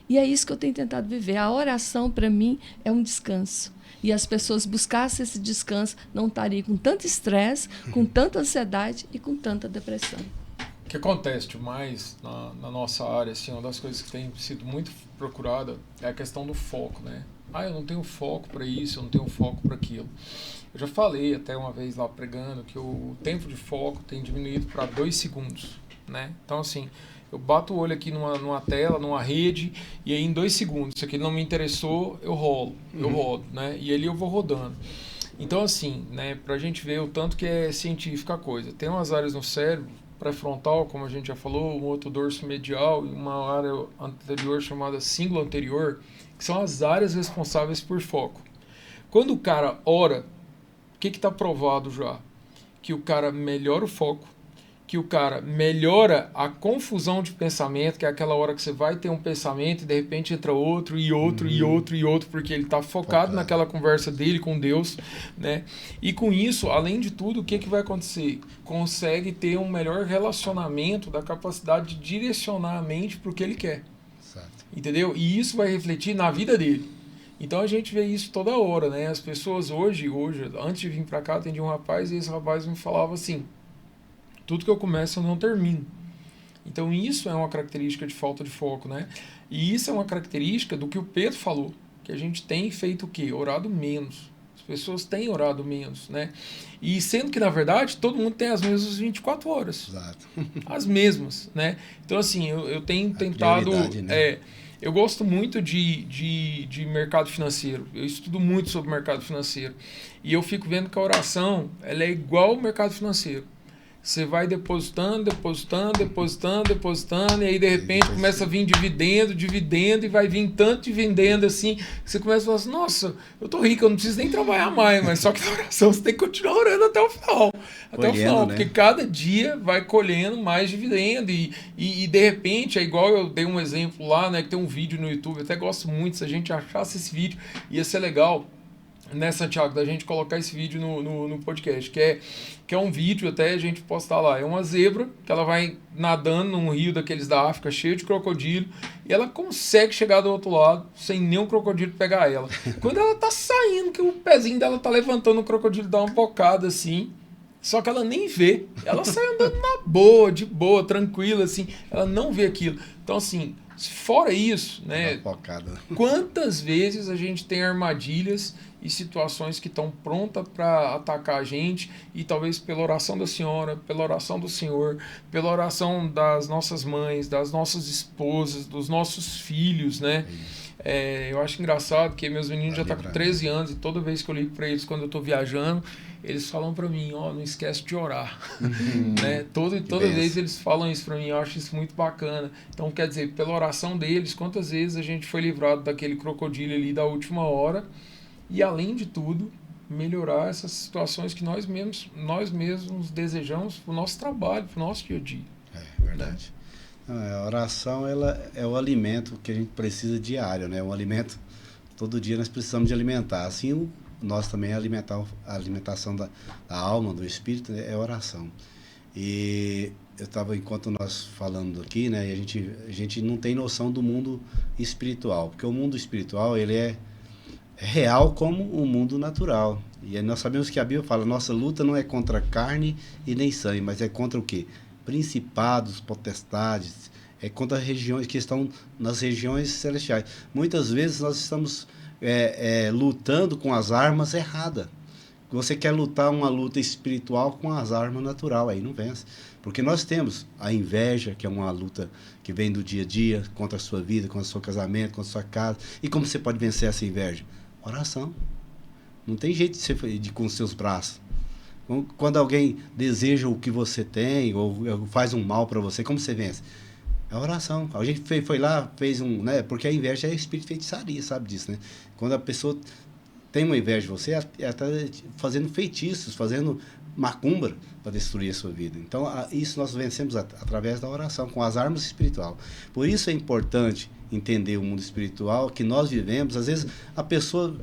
E é isso que eu tenho tentado viver. A oração, para mim, é um descanso. E as pessoas buscassem esse descanso, não estariam com tanto estresse, com tanta ansiedade e com tanta depressão. O que acontece demais na nossa área, assim, uma das coisas que tem sido muito procurada é a questão do foco, né? Eu não tenho foco para isso, eu não tenho foco para aquilo. Eu já falei até uma vez lá pregando que o tempo de foco tem diminuído para 2 segundos, né? Então, assim, eu bato o olho aqui numa tela, numa rede, e aí em 2 segundos, se aquilo não me interessou, eu rodo, né? E ali eu vou rodando. Então, assim, né, pra gente ver o tanto que é científica a coisa. Tem umas áreas no cérebro, pré-frontal, como a gente já falou, um outro dorso medial e uma área anterior chamada cíngulo anterior, que são as áreas responsáveis por foco. Quando o cara ora, o que está provado já? Que o cara melhora o foco, que o cara melhora a confusão de pensamento, que é aquela hora que você vai ter um pensamento e de repente entra outro, e outro, e outro, e outro, porque ele está focado naquela conversa dele com Deus, né? E com isso, além de tudo, o que vai acontecer? Consegue ter um melhor relacionamento da capacidade de direcionar a mente para o que ele quer. Certo. Entendeu? E isso vai refletir na vida dele. Então a gente vê isso toda hora, né? As pessoas hoje, antes de vir para cá, atendi um rapaz e esse rapaz me falava assim, tudo que eu começo eu não termino. Então isso é uma característica de falta de foco, né? E isso é uma característica do que o Pedro falou, que a gente tem feito o quê? Orado menos. As pessoas têm orado menos, né? E sendo que, na verdade, todo mundo tem as mesmas 24 horas. Exato. As mesmas, né? Então, assim, eu tenho tentado... Né? Eu gosto muito de mercado financeiro. Eu estudo muito sobre mercado financeiro. E eu fico vendo que a oração, ela é igual ao mercado financeiro. Você vai depositando, e aí de repente começa a vir dividendo, e vai vir tanto dividendo assim, que você começa a falar assim, nossa, eu tô rico, eu não preciso nem trabalhar mais, mas só que na oração você tem que continuar orando até o final. Até o final, porque cada dia vai colhendo mais dividendo, e de repente, é igual eu dei um exemplo lá, né, que tem um vídeo no YouTube, eu até gosto muito, se a gente achasse esse vídeo, ia ser legal, né, Santiago, da gente colocar esse vídeo no podcast, que é um vídeo, até a gente postar lá, é uma zebra, que ela vai nadando num rio daqueles da África, cheio de crocodilo, e ela consegue chegar do outro lado, sem nenhum crocodilo pegar ela. Quando ela tá saindo, que o pezinho dela tá levantando, o crocodilo dá uma bocada assim, só que ela nem vê, ela sai andando na boa, de boa, tranquila, assim, ela não vê aquilo. Então, assim, fora isso, né, quantas vezes a gente tem armadilhas e situações que estão prontas para atacar a gente, e talvez pela oração da senhora, pela oração do senhor, pela oração das nossas mães, das nossas esposas, dos nossos filhos, né? Eu acho engraçado que meus meninos já estão com 13 anos, e toda vez que eu ligo para eles quando eu estou viajando, eles falam para mim, não esquece de orar. Né? Toda vez eles falam isso para mim, eu acho isso muito bacana. Então, quer dizer, pela oração deles, quantas vezes a gente foi livrado daquele crocodilo ali da última hora, e além de tudo, melhorar essas situações que nós mesmos desejamos para o nosso trabalho, para o nosso dia a dia. É verdade. A oração, ela é o alimento que a gente precisa diário, né? Um alimento, todo dia nós precisamos de alimentar. Assim, nós também a alimentação da alma, do espírito, né? É a oração. E eu estava, enquanto nós falando aqui, né? A gente não tem noção do mundo espiritual, porque o mundo espiritual, ele é real como o mundo natural. E nós sabemos que a Bíblia fala, nossa luta não é contra carne e nem sangue, mas é contra o quê? Principados, potestades, é contra regiões que estão nas regiões celestiais. Muitas vezes nós estamos lutando com as armas erradas. Você quer lutar uma luta espiritual com as armas naturais, aí não vence. Porque nós temos a inveja, que é uma luta que vem do dia a dia, contra a sua vida, contra o seu casamento, contra a sua casa. E como você pode vencer essa inveja? Oração. Não tem jeito de ser com os seus braços. Quando alguém deseja o que você tem, ou faz um mal para você, como você vence? É oração. A gente foi lá, fez né? Porque a inveja é espírito de feitiçaria, sabe disso, né? Quando a pessoa tem uma inveja de você, ela está fazendo feitiços, fazendo macumba para destruir a sua vida. Então, isso nós vencemos através da oração, com as armas espirituais. Por isso é importante entender o mundo espiritual que nós vivemos. Às vezes, a pessoa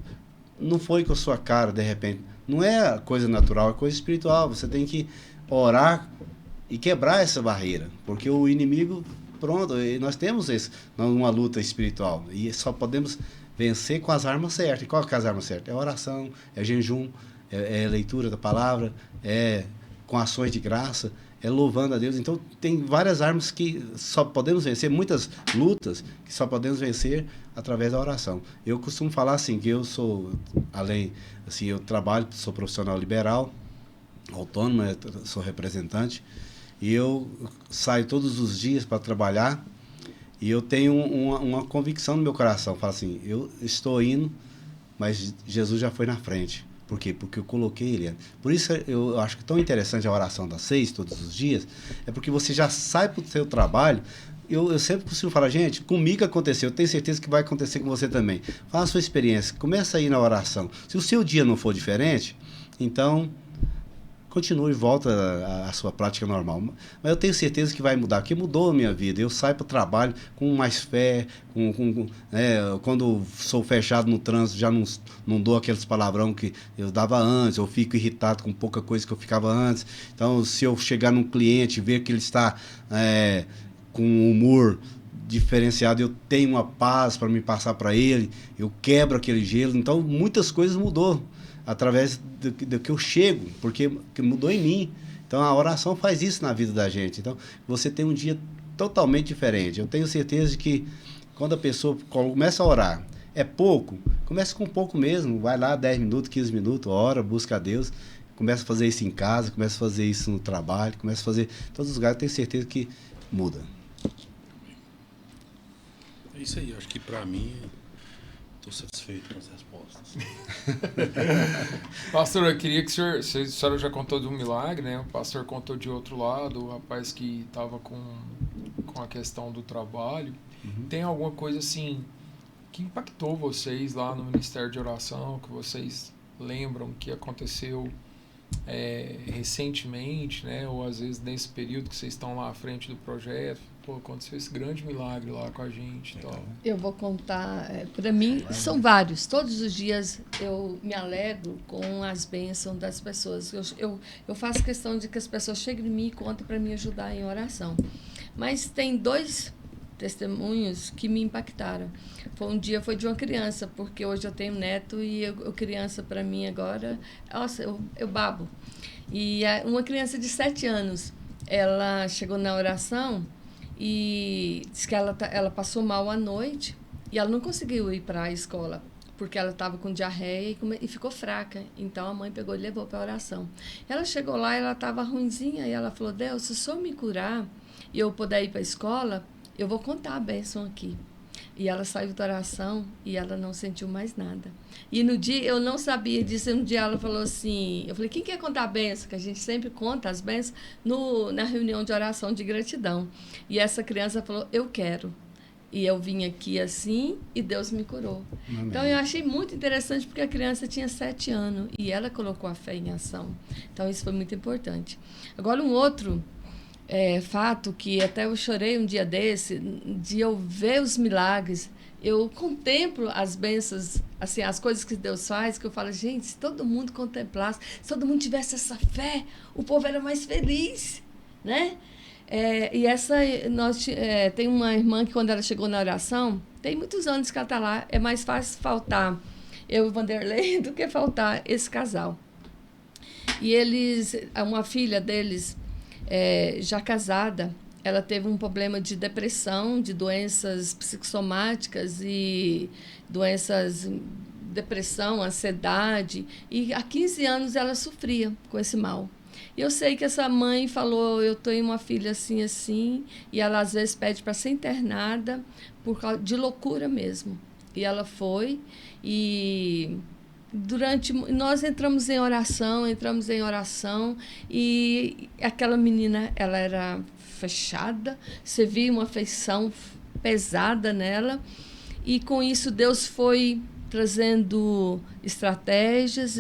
não foi com a sua cara, de repente. Não é coisa natural, é coisa espiritual. Você tem que orar e quebrar essa barreira, porque o inimigo, pronto, nós temos uma luta espiritual, e só podemos vencer com as armas certas. E qual que é as armas certas? É oração, é jejum, é leitura da palavra, é com ações de graça, é louvando a Deus. Então, tem várias armas que só podemos vencer, muitas lutas que só podemos vencer através da oração. Eu costumo falar assim, que eu sou, assim, eu trabalho, sou profissional liberal, autônomo, sou representante, e eu saio todos os dias para trabalhar, e eu tenho uma convicção no meu coração. Falo assim, eu estou indo, mas Jesus já foi na frente. Por quê? Porque eu coloquei ele. Por isso eu acho que tão interessante a oração das 6 todos os dias, é porque você já sai para o seu trabalho. Eu sempre consigo falar, gente, comigo aconteceu, eu tenho certeza que vai acontecer com você também. Fala a sua experiência, começa aí na oração. Se o seu dia não for diferente, então continue e volta à sua prática normal. Mas eu tenho certeza que vai mudar, porque mudou a minha vida. Eu saio para o trabalho com mais fé, quando sou fechado no trânsito, já não dou aqueles palavrão que eu dava antes, eu fico irritado com pouca coisa que eu ficava antes. Então, se eu chegar num cliente e ver que ele está com um humor diferenciado, eu tenho uma paz para me passar para ele, eu quebro aquele gelo. Então, muitas coisas mudou através do que eu chego, porque mudou em mim. Então, a oração faz isso na vida da gente. Então, você tem um dia totalmente diferente. Eu tenho certeza de que quando a pessoa começa a orar, é pouco, começa com pouco mesmo, vai lá 10 minutos, 15 minutos, ora, busca a Deus, começa a fazer isso em casa, começa a fazer isso no trabalho, começa a fazer em todos os lugares, eu tenho certeza que muda. É isso aí, acho que para mim, estou satisfeito com as respostas. Pastor, eu queria que a senhora já contou de um milagre, né? O pastor contou de outro lado, o rapaz que estava com a questão do trabalho. Tem alguma coisa assim que impactou vocês lá no Ministério de Oração, que vocês lembram que aconteceu recentemente, né? Ou às vezes nesse período que vocês estão lá à frente do projeto? Pô, aconteceu esse grande milagre lá com a gente. Então. Eu vou contar, para mim, são vários. Todos os dias eu me alegro com as bênçãos das pessoas. Eu faço questão de que as pessoas cheguem em mim e contem para me ajudar em oração. Mas tem 2 testemunhos que me impactaram. Um dia foi de uma criança, porque hoje eu tenho neto e criança para mim agora, nossa, eu babo. E uma criança de 7 anos, ela chegou na oração e disse que ela passou mal à noite e ela não conseguiu ir para a escola, porque ela estava com diarreia e ficou fraca. Então a mãe pegou e levou para a oração. Ela chegou lá, ela estava ruinzinha e ela falou: Deus, se o Senhor me curar e eu puder ir para a escola, eu vou contar a bênção aqui. E ela saiu da oração e ela não sentiu mais nada. E no dia, eu não sabia disso, e no dia ela falou assim, eu falei, quem quer contar a bênção? Que a gente sempre conta as bênçãos na reunião de oração de gratidão. E essa criança falou, eu quero. E eu vim aqui assim e Deus me curou. Amém. Então eu achei muito interessante porque a criança tinha 7 anos e ela colocou a fé em ação. Então isso foi muito importante. Agora um outro fato que até eu chorei um dia desse, de eu ver os milagres, eu contemplo as bênçãos, assim, as coisas que Deus faz, que eu falo, gente, se todo mundo contemplasse, se todo mundo tivesse essa fé, o povo era mais feliz, né? Tem uma irmã que quando ela chegou na oração, tem muitos anos que ela está lá, é mais fácil faltar eu e o Vanderlei do que faltar esse casal. E uma filha deles, já casada, ela teve um problema de depressão, de doenças psicossomáticas e depressão, ansiedade, e há 15 anos ela sofria com esse mal. E eu sei que essa mãe falou, eu tenho uma filha assim, assim, e ela às vezes pede para ser internada por causa de loucura mesmo. E ela foi, e nós entramos em oração, e aquela menina, ela era fechada, você via uma afeição pesada nela, e com isso Deus foi trazendo estratégias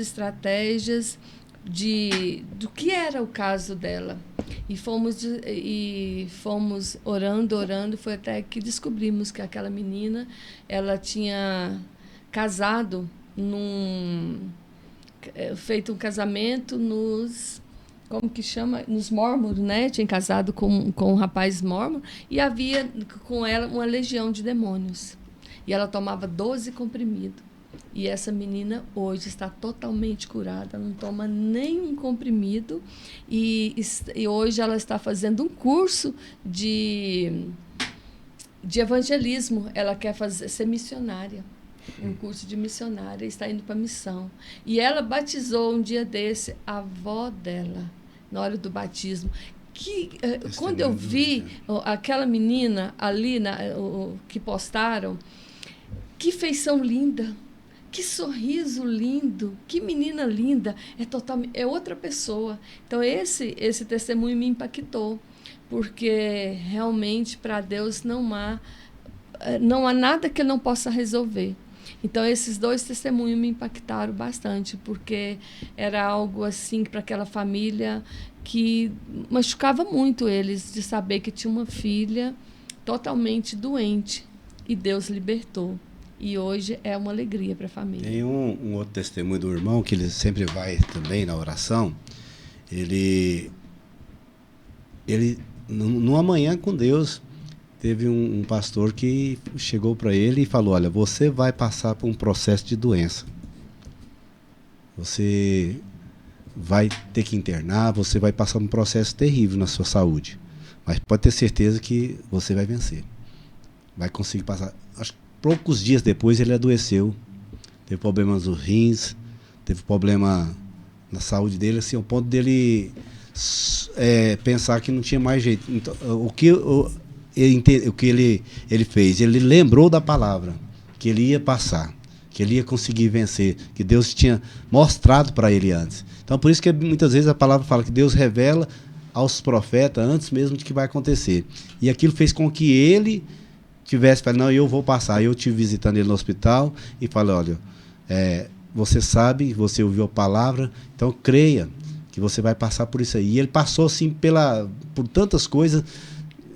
do que era o caso dela. E fomos orando, foi até que descobrimos que aquela menina, ela tinha casado feito um casamento como que chama? Nos mórmons, né? Tinha casado com um rapaz mórmon e havia com ela uma legião de demônios. E ela tomava 12 comprimidos. E essa menina hoje está totalmente curada, não toma nenhum comprimido e hoje ela está fazendo um curso de evangelismo. Ela quer ser missionária, um curso de missionária, está indo para a missão. E ela batizou um dia desse a avó dela, na hora do batismo. Quando eu vi aquela menina ali que postaram, que feição linda! Que sorriso lindo, que menina linda, é outra pessoa. Então esse testemunho me impactou, porque realmente para Deus não há nada que ele não possa resolver. Então esses 2 testemunhos me impactaram bastante, porque era algo assim para aquela família que machucava muito eles, de saber que tinha uma filha totalmente doente e Deus libertou. E hoje é uma alegria para a família. Tem um outro testemunho do irmão, que ele sempre vai também na oração. Ele numa manhã com Deus, teve um pastor que chegou para ele e falou, olha, você vai passar por um processo de doença. Você vai ter que internar, você vai passar por um processo terrível na sua saúde. Mas pode ter certeza que você vai vencer. Vai conseguir passar. Acho que poucos dias depois ele adoeceu. Teve problemas nos rins, teve problema na saúde dele, assim, ao ponto dele pensar que não tinha mais jeito. Então, o que ele fez? Ele lembrou da palavra, que ele ia passar, que ele ia conseguir vencer, que Deus tinha mostrado para ele antes. Então, por isso que muitas vezes a palavra fala que Deus revela aos profetas antes mesmo de que vai acontecer. E aquilo fez com que ele tivesse falado, não, eu vou passar. Eu estive visitando ele no hospital e falei, olha, você sabe, você ouviu a palavra, então creia que você vai passar por isso aí. E ele passou assim por tantas coisas,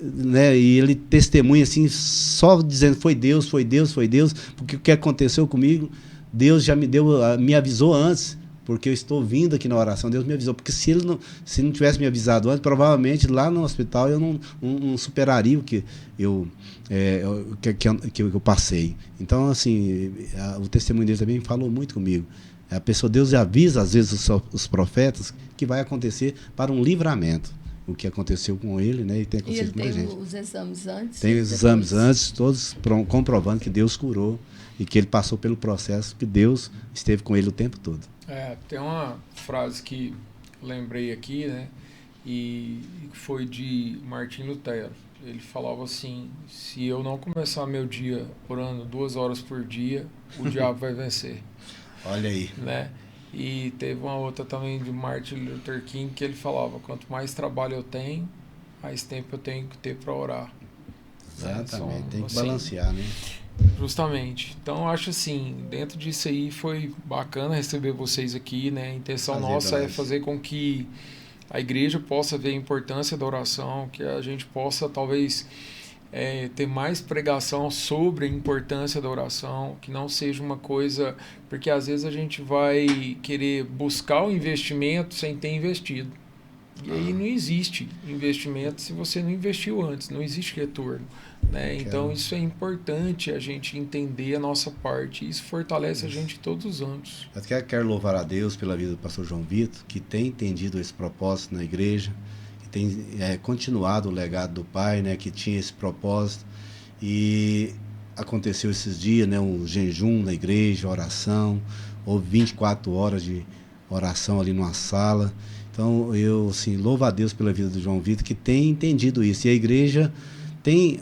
né? E ele testemunha assim, só dizendo, foi Deus, foi Deus, foi Deus, porque o que aconteceu comigo, Deus já me avisou antes. Porque eu estou vindo aqui na oração, Deus me avisou. Porque se não tivesse me avisado antes, provavelmente lá no hospital eu não superaria o que eu passei. Então, assim, o testemunho dele também falou muito comigo. A pessoa, Deus avisa, às vezes, os profetas que vai acontecer para um livramento. O que aconteceu com ele, né? E tem acontecido com a gente. Os exames antes? Tem os exames antes, todos comprovando que Deus curou e que ele passou pelo processo, que Deus esteve com ele o tempo todo. Tem uma frase que lembrei aqui, né? E foi de Martim Lutero. Ele falava assim: se eu não começar meu dia orando 2 horas por dia, o diabo vai vencer. Olha aí. Né? E teve uma outra também de Martin Luther King que ele falava: quanto mais trabalho eu tenho, mais tempo eu tenho que ter para orar. Exatamente, tem que assim, balancear, né? Justamente. Então, eu acho assim, dentro disso aí foi bacana receber vocês aqui, né? A intenção nossa é fazer com que a igreja possa ver a importância da oração, que a gente possa, talvez, ter mais pregação sobre a importância da oração, que não seja uma coisa... Porque, às vezes, a gente vai querer buscar o investimento sem ter investido. E aí não existe investimento se você não investiu antes, não existe retorno. Né? Então isso é importante a gente entender a nossa parte, e isso fortalece a gente em todos os âmbitos. Eu quero louvar a Deus pela vida do pastor João Vitor, que tem entendido esse propósito na igreja, que tem continuado o legado do pai, né, que tinha esse propósito, e aconteceu esses dias, né, um jejum na igreja, oração, houve 24 horas de oração ali numa sala. Então eu assim, louvo a Deus pela vida do João Vitor, que tem entendido isso, e a igreja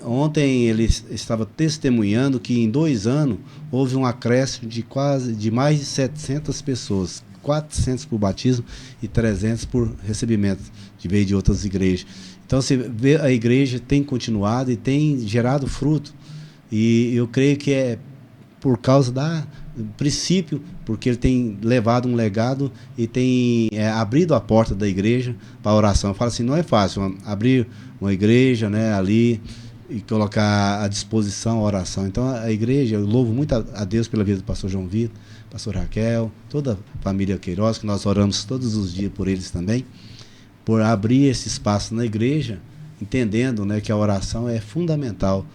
ontem ele estava testemunhando que em 2 anos houve um acréscimo de mais de 700 pessoas, 400 por batismo e 300 por recebimento, de vez de outras igrejas. Então você vê, a igreja tem continuado e tem gerado fruto, e eu creio que é por causa do princípio, porque ele tem levado um legado e tem abrido a porta da igreja para a oração. Eu falo assim, não é fácil abrir uma igreja, né, ali e colocar à disposição a oração. Então a igreja, eu louvo muito a Deus pela vida do pastor João Vitor, pastor Raquel, toda a família Queiroz, que nós oramos todos os dias por eles também, por abrir esse espaço na igreja, entendendo, né, que a oração é fundamental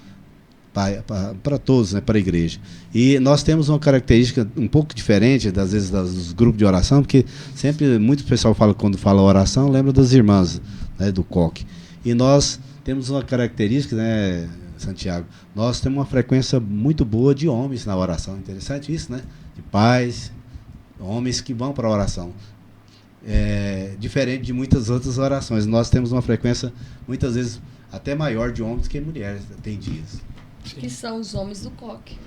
para todos, né, para a igreja. E nós temos uma característica um pouco diferente, às vezes, dos grupos de oração, porque sempre muito pessoal fala, quando fala oração, lembra das irmãs, né, do coque. E nós temos uma característica, né, Santiago? Nós temos uma frequência muito boa de homens na oração. Interessante isso, né? De pais, homens que vão para a oração. Diferente de muitas outras orações. Nós temos uma frequência, muitas vezes, até maior de homens que mulheres. Tem dias. Que são os homens do coque.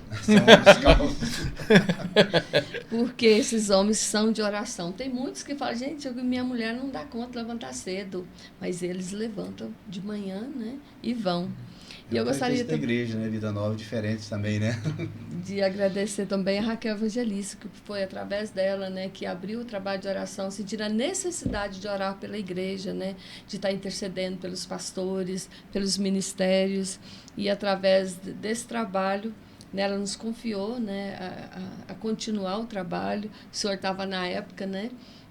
Porque esses homens são de oração. Tem muitos que falam, gente, minha mulher não dá conta de levantar cedo, mas eles levantam de manhã, né, e vão. E eu gostaria da igreja, né, Vida Nova, diferentes também, né? De agradecer também a Raquel Evangelista, que foi através dela, né, que abriu o trabalho de oração, sentir a necessidade de orar pela igreja, né, de estar intercedendo pelos pastores, pelos ministérios, e através desse trabalho, né, ela nos confiou, né, a continuar o trabalho. O senhor estava na época, né?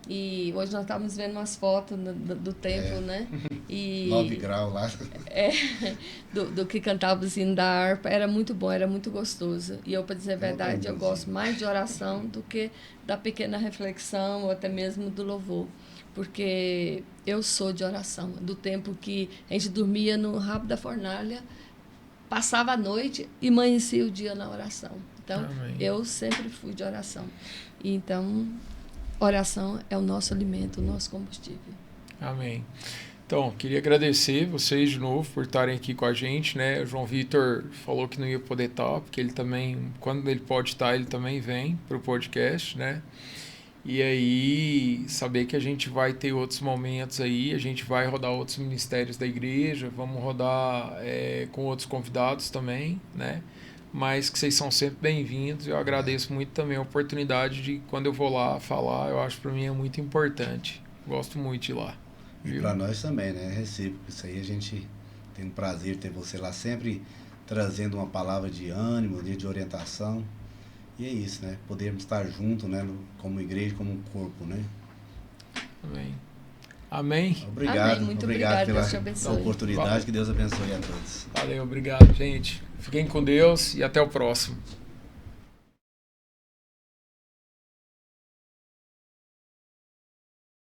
E hoje nós estávamos vendo umas fotos do templo, né? E 9 graus lá. Do que cantava o hino da harpa. Era muito bom, era muito gostoso. E eu, para dizer a verdade, eu gosto mais de oração do que da pequena reflexão ou até mesmo do louvor. porque eu sou de oração. Do tempo que a gente dormia no rabo da fornalha, passava a noite e amanhecia o dia na oração. Então, Amém. eu sempre fui de oração. Então, oração é o nosso alimento, o nosso combustível. Amém. Então, queria agradecer vocês de novo por estarem aqui com a gente, né? O João Vitor falou que não ia poder estar, porque ele também, quando ele pode estar, ele também vem para o podcast, né? E aí, saber que a gente vai ter outros momentos aí, a gente vai rodar outros ministérios da igreja, vamos rodar com outros convidados também, né? Mas que vocês são sempre bem-vindos. Eu agradeço muito também a oportunidade de, quando eu vou lá falar, eu acho que para mim é muito importante. Gosto muito de ir lá. E para nós também, né? É recíproco. Isso aí a gente tem um prazer de ter você lá sempre trazendo uma palavra de ânimo, de orientação. E é isso, né? Podermos estar juntos, né? Como igreja, como um corpo, né? Amém. Amém. Obrigado. Amém. Muito obrigado Deus te pela abençoe. oportunidade. Valeu. Que Deus abençoe a todos. Valeu, obrigado, gente. Fiquem com Deus e até o próximo.